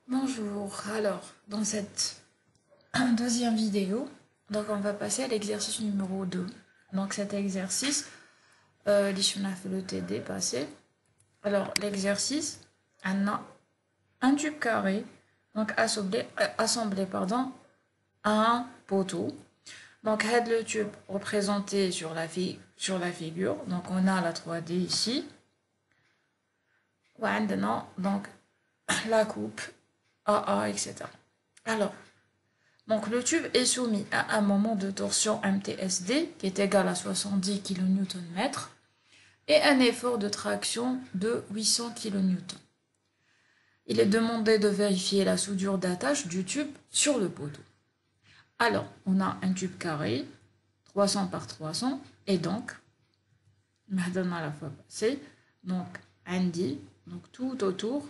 Bonjour, alors dans cette deuxième vidéo, donc on va passer à l'exercice numéro 2. Donc cet exercice, on a fait le TD passé. Alors l'exercice, on a un tube carré, donc assemblé à un poteau. Donc le tube représenté sur la figure, donc on a la 3D ici. Donc la coupe AA, etc. Alors, donc le tube est soumis à un moment de torsion MTSD qui est égal à 70 kN et un effort de traction de 800 kN. Il est demandé de vérifier la soudure d'attache du tube sur le poteau. Alors, on a un tube carré, 300 par 300, et donc, à la fois passée, donc, Andy, donc tout autour,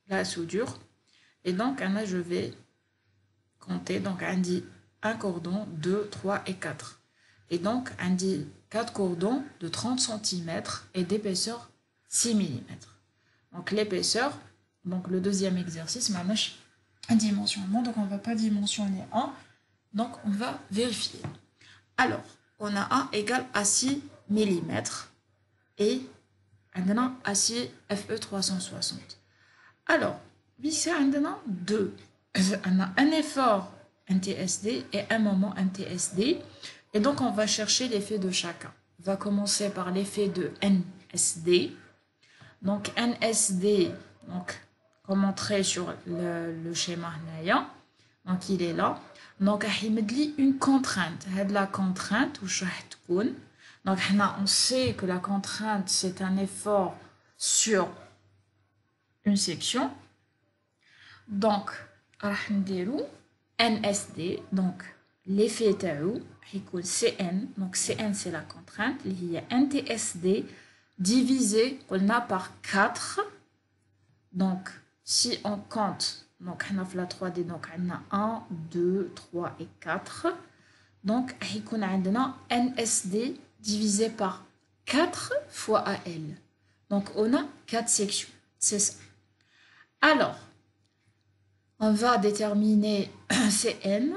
la soudure, et donc, là, je vais compter, donc, Andy, un cordon, 2, 3 et 4. Et donc, Andy, 4 cordons de 30 cm et d'épaisseur 6 mm. Donc, l'épaisseur, donc le deuxième exercice, un dimensionnement, donc on ne va pas dimensionner 1, donc on va vérifier. Alors, on a 1 égale à 6 mm et on a acier FE 360. Alors, ici, on a 2. On a un effort NTSD et un moment NTSD. Et donc, on va chercher l'effet de chacun. On va commencer par l'effet de NSD. Donc, NSD, donc, comme montré sur le schéma, donc il est là. Donc, il me dit une contrainte. La contrainte, donc, on sait que la contrainte, c'est un effort sur une section. Donc, NSD, donc l'effet TAU, CN, donc CN c'est la contrainte, il y a NTSD divisé par 4. Donc, si on compte, donc on a la 3D, donc on a 1, 2, 3 et 4. Donc, on a NSD divisé par 4 fois AL. Donc, on a 4 sections. C'est ça. Alors, on va déterminer CN.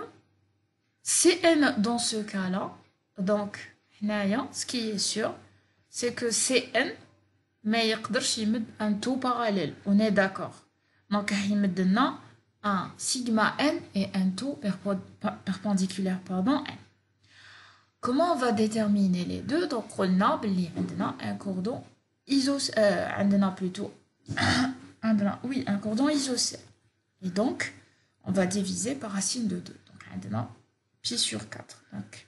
CN dans ce cas-là, donc, ce qui est sûr, c'est que CN, mais il y a un taux parallèle. On est d'accord. Donc, il y a un sigma N et un taux perpendiculaire, N. Comment on va déterminer les deux? Donc, on a un cordon isocèle. Un cordon isocèle. Et donc, on va diviser par racine de 2. Donc, on a pi sur 4. Donc,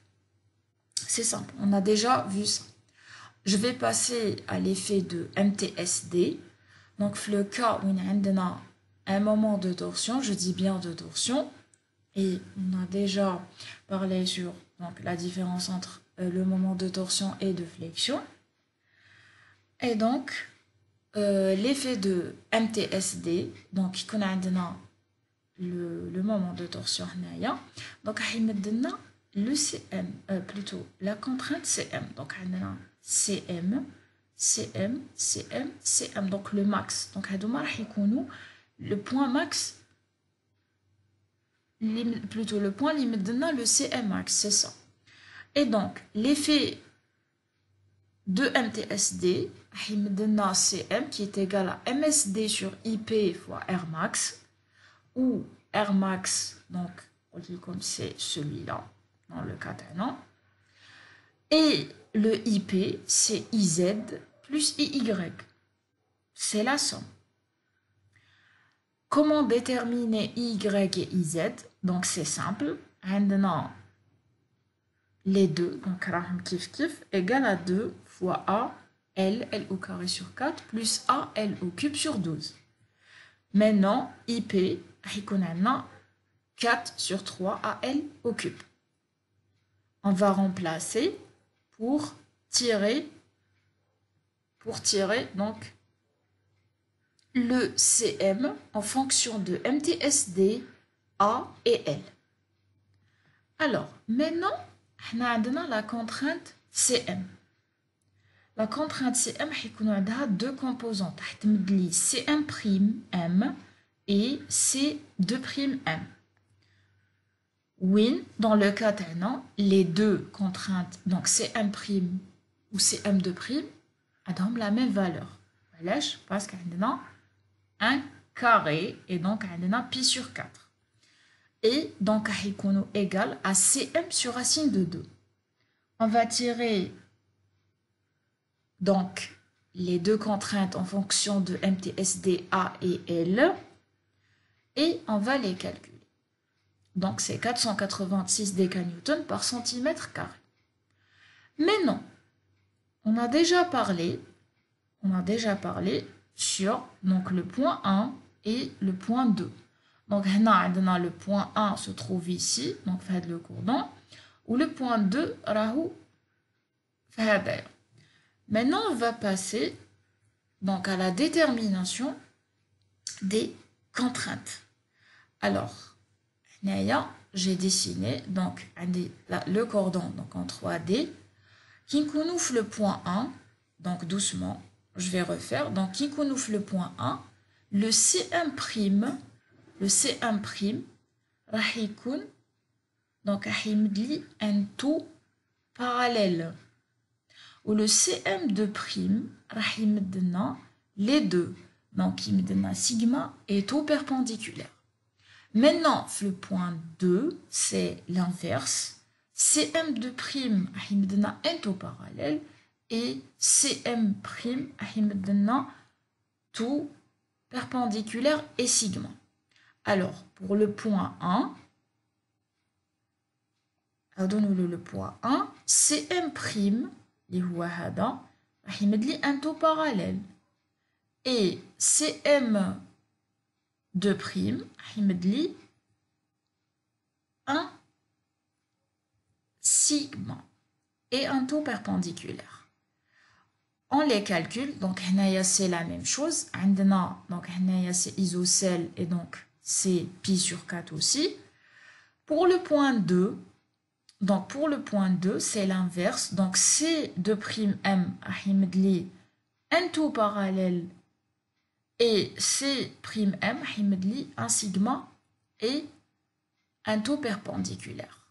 c'est simple. On a déjà vu ça. Je vais passer à l'effet de MTSD. Donc, le cas où on a un moment de torsion, je dis bien de torsion, et on a déjà parlé sur donc, la différence entre le moment de torsion et de flexion. Et donc, l'effet de MTSD, donc, on a le moment de torsion. Donc, on a le CM, plutôt la contrainte CM. Donc, on a CM, CM, CM, CM. Donc, le max. Donc, le point max, plutôt le point limite de le CM max, c'est ça. Et donc, l'effet de MTSD, on a CM qui est égal à MSD sur IP fois R max, où R max, donc, comme c'est celui-là, dans le cas d'un. Et le IP, c'est IZ plus IY. C'est la somme. Comment déterminer IY et IZ? Donc, c'est simple. Maintenant, les deux, donc, égale à 2 fois A, L au carré sur 4, plus A, L au cube sur 12. Maintenant, IP, on a 4 sur 3 AL au cube. On va remplacer pour tirer donc le CM en fonction de MTSD, A et L. Alors, maintenant, on a la contrainte CM. La contrainte CM, on a deux composantes. CM' M et C2'M. Win, dans le cas tenant, les deux contraintes, donc Cm' ou Cm2', ont la même valeur. Parce qu'on a un carré et donc on a pi sur 4. Et donc on est égal à Cm sur racine de 2. On va tirer donc les deux contraintes en fonction de MTSD A et L et on va les calculer. Donc c'est 486 décanewtons par centimètre carré. Mais non, on a déjà parlé sur donc, le point 1 et le point 2. Donc le point 1 se trouve ici, donc fait le cordon, ou le point 2 rahou fait. Maintenant on va passer donc à la détermination des contraintes. Alors j'ai dessiné donc le cordon donc en 3D qui nous le point 1, donc doucement je vais refaire, donc qui nous le point 1, le Cm', donc un tout parallèle ou le Cm2', les deux, donc il me donne sigma et tout perpendiculaire. Maintenant, le point 2, c'est l'inverse. Cm2', il me donne un tout parallèle et Cm', il me donne tout perpendiculaire et sigma. Alors, pour le point 1, donne-nous le point 1, Cm', il me donne un tout parallèle et Cm2', il me donne un sigma et un tout perpendiculaire. On les calcule, donc c'est la même chose. Donc c'est isocèle et donc c'est pi sur 4 aussi. Pour le point 2, c'est l'inverse. Donc C2'M, il me donne un tout parallèle et C'M, il me donne un sigma et un tout perpendiculaire.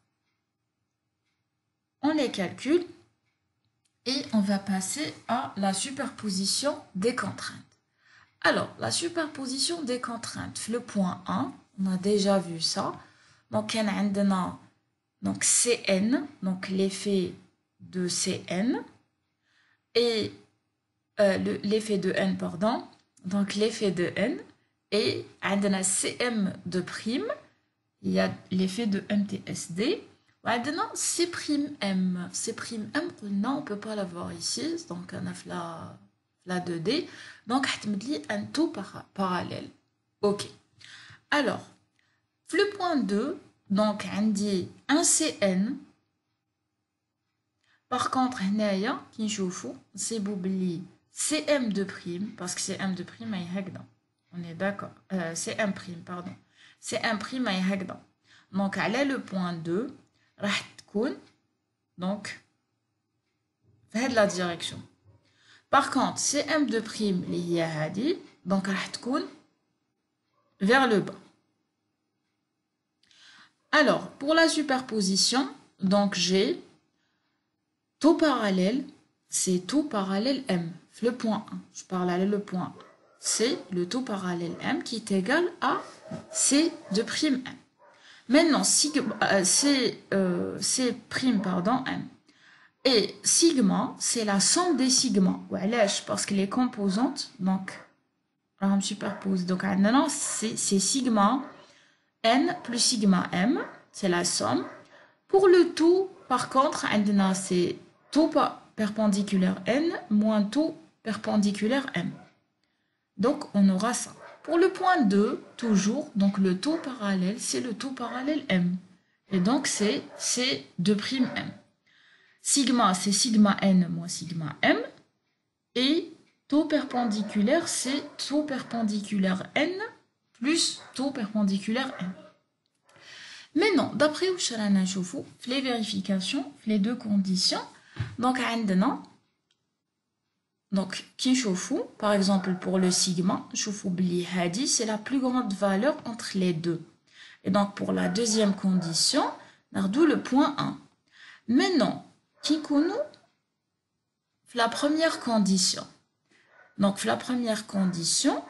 On les calcule et on va passer à la superposition des contraintes. Alors, la superposition des contraintes, le point 1, on a déjà vu ça. Donc, on a donc Cn, donc l'effet de Cn, et l'effet de n, pardon, donc l'effet de n, et on a Cm2', il y a l'effet de MTSD, maintenant C'M, on ne peut pas l'avoir ici, donc on a la 2D, donc on a un tout parallèle. Ok. Alors, le point 2, donc on dit un Cn. Par contre, c'est boubli Cm2', parce que Cm2', on est d'accord, Cm', pardon. Cm' est هكذا. Donc, على le point 2, راح تكون donc في la direction. Par contre, Cm2' اللي هي هذه, donc راح تكون vers le bas. Alors, pour la superposition, donc j'ai tout parallèle, c'est tout parallèle M. Le point 1, je parle à le point 1. C'est le tout parallèle M qui est égal à C2'M. Maintenant, pardon, M. Et sigma, c'est la somme des sigma. Parce que les composantes, donc, on superpose. Donc, maintenant, c'est sigma N plus sigma M, c'est la somme. Pour le tout, par contre, c'est tout perpendiculaire N moins tout perpendiculaire M. Donc, on aura ça. Pour le point 2, toujours, donc le tout parallèle, c'est le tout parallèle M. Et donc, c'est C2'M. Sigma, c'est sigma N moins sigma M. Et tout perpendiculaire, c'est tout perpendiculaire N plus tout perpendiculaire M. Maintenant, d'après où les vérifications, les deux conditions, donc, عندنا Donc, par exemple, pour le sigma, c'est la plus grande valeur entre les deux. Et donc, pour la deuxième condition, d'où le point 1. Maintenant, la première condition. Donc, la première condition,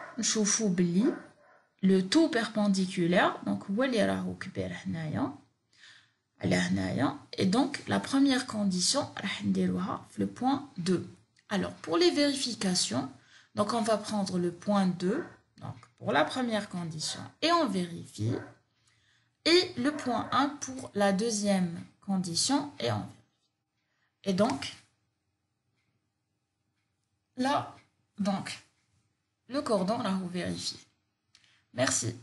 le taux perpendiculaire, donc, et donc, la première condition, le point 2. Alors, pour les vérifications, donc on va prendre le point 2, donc pour la première condition, et on vérifie. Et le point 1 pour la deuxième condition, et on vérifie. Et donc, là, donc, le cordon, là, vous vérifiez. Merci.